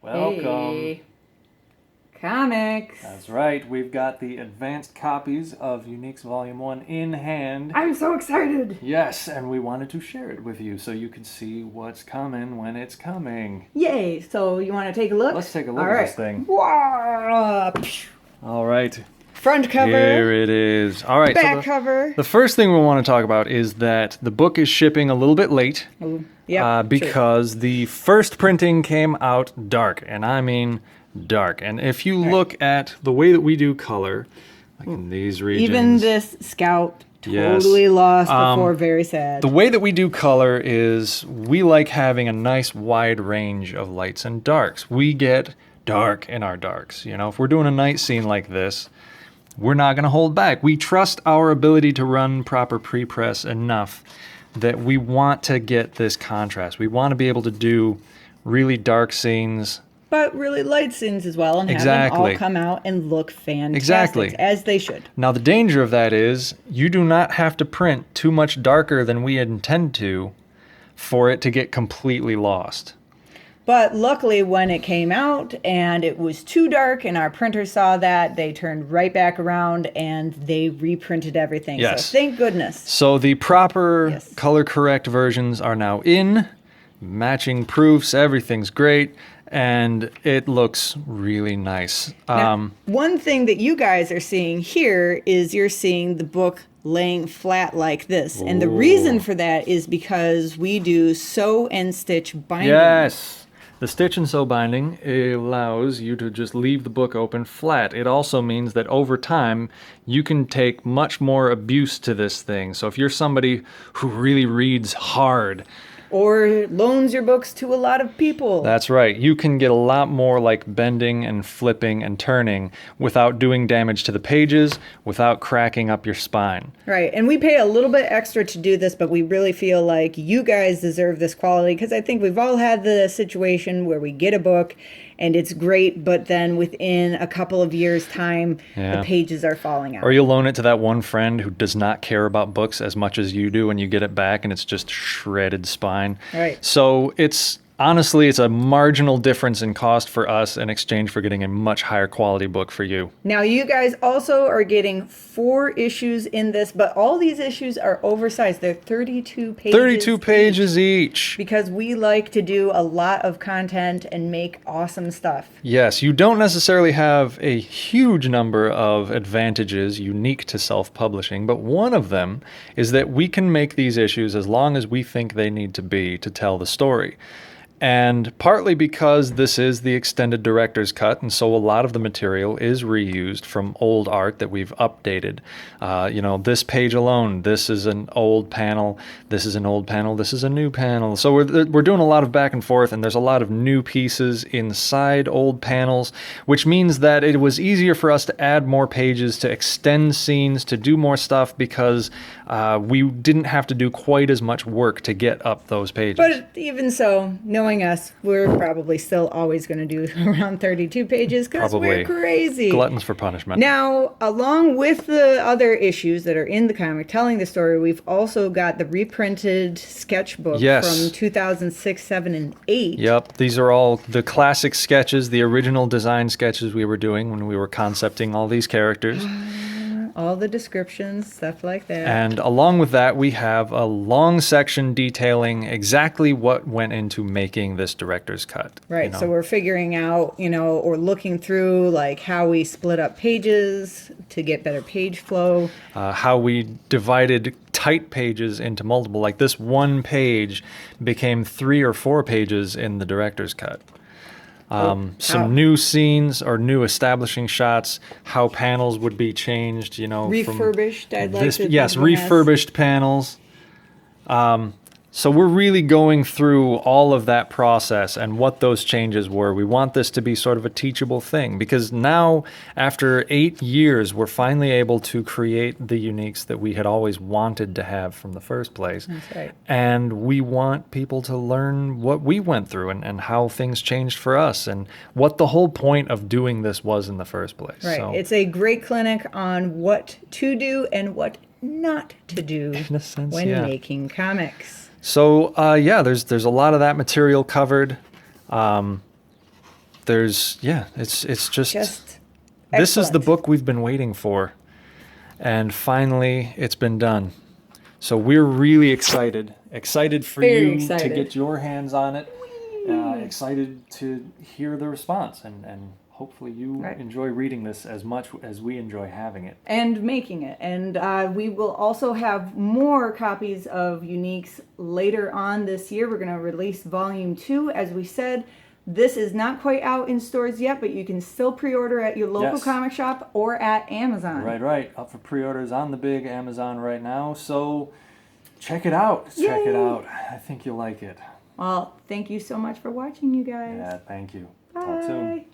Welcome. Hey, comics. That's right. We've got the advanced copies of Uniques Volume 1 in hand. I'm so excited. Yes, and we wanted to share it with you so you could see what's coming when it's coming. Yay. So you want to take a look? Let's take a look All at right. this thing. Wow. All right. Front cover. Here it is. All right. Back cover. The first thing we want to talk about is that the book is shipping a little bit late. Oh, yeah. Because the first printing came out dark, and I mean dark. And if you look at the way that we do color, like in these regions, Even this scout totally lost before. Very sad. the way that we do color is we like having a nice wide range of lights and darks. We get dark in our darks. You know, if we're doing a night scene like this, we're not going to hold back. We trust our ability to run proper pre-press enough that we want to get this contrast. We want to be able to do really dark scenes. But really light scenes as well, and have them all come out and look fantastic, as they should. Now, the danger of that is you do not have to print too much darker than we intend to for it to get completely lost. But luckily, when it came out and it was too dark and our printer saw that, they turned right back around and they reprinted everything. Yes. So thank goodness. So the proper color correct versions are now in, matching proofs, everything's great, and it looks really nice. Now, one thing that you guys are seeing here is you're seeing the book laying flat like this. And the reason for that is because we do sew and stitch binding. Yes. The stitch and sew binding allows you to just leave the book open flat. It also means that over time, you can take much more abuse to this thing. So if you're somebody who really reads hard, or loans your books to a lot of people. That's right. You can get a lot more like bending and flipping and turning without doing damage to the pages, without cracking up your spine. Right. And we pay a little bit extra to do this, but we really feel like you guys deserve this quality, because I think we've all had the situation where we get a book and it's great, but then within a couple of years' time, the pages are falling out. Or you'll loan it to that one friend who does not care about books as much as you do, and you get it back and it's just shredded spine. Right. So honestly, it's a marginal difference in cost for us in exchange for getting a much higher quality book for you. Now, you guys also are getting 4 issues in this, but all these issues are oversized. They're 32 pages. 32 pages each. Because we like to do a lot of content and make awesome stuff. Yes, you don't necessarily have a huge number of advantages unique to self-publishing, but one of them is that we can make these issues as long as we think they need to be to tell the story. And partly because this is the extended director's cut, and so a lot of the material is reused from old art that we've updated. This page alone, this is an old panel, this is an old panel, this is a new panel. So we're doing a lot of back and forth, and there's a lot of new pieces inside old panels, which means that it was easier for us to add more pages, to extend scenes, to do more stuff, because we didn't have to do quite as much work to get up those pages. But even so, knowing us, we're probably still always going to do around 32 pages because we're crazy. Gluttons for punishment. Now, along with the other issues that are in the comic telling the story, we've also got the reprinted sketchbook from 2006, 7, and 8. Yep, these are all the classic sketches, the original design sketches we were doing when we were concepting all these characters. All the descriptions, stuff like that. And along with that, we have a long section detailing exactly what went into making this director's cut. Right, so we're figuring out, or looking through like how we split up pages to get better page flow. How we divided tight pages into multiple. Like this one page became 3 or 4 pages in the director's cut. Some new scenes or new establishing shots, how panels would be changed, refurbished, I'd like to Yes, refurbished panels. So we're really going through all of that process and what those changes were. We want this to be sort of a teachable thing, because now, after 8 years, we're finally able to create the uniques that we had always wanted to have from the first place. That's right. And we want people to learn what we went through and how things changed for us and what the whole point of doing this was in the first place. Right. So, it's a great clinic on what to do and what not to do in a sense, when making comics. So, there's a lot of that material covered. it's just Just this is the excellent. book we've been waiting for, and finally it's been done. So we're really excited for Very you excited. to get your hands on it. Excited to hear the response, and hopefully you Right. enjoy reading this as much as we enjoy having it. And making it. And we will also have more copies of Uniques later on this year. We're going to release volume 2. As we said, this is not quite out in stores yet, but you can still pre-order at your local Yes. comic shop or at Amazon. Right. Up for pre-orders on the big Amazon right now. So check it out. Check it Yay. out. I think you'll like it. Well, thank you so much for watching, you guys. Yeah, thank you. Bye. Talk soon.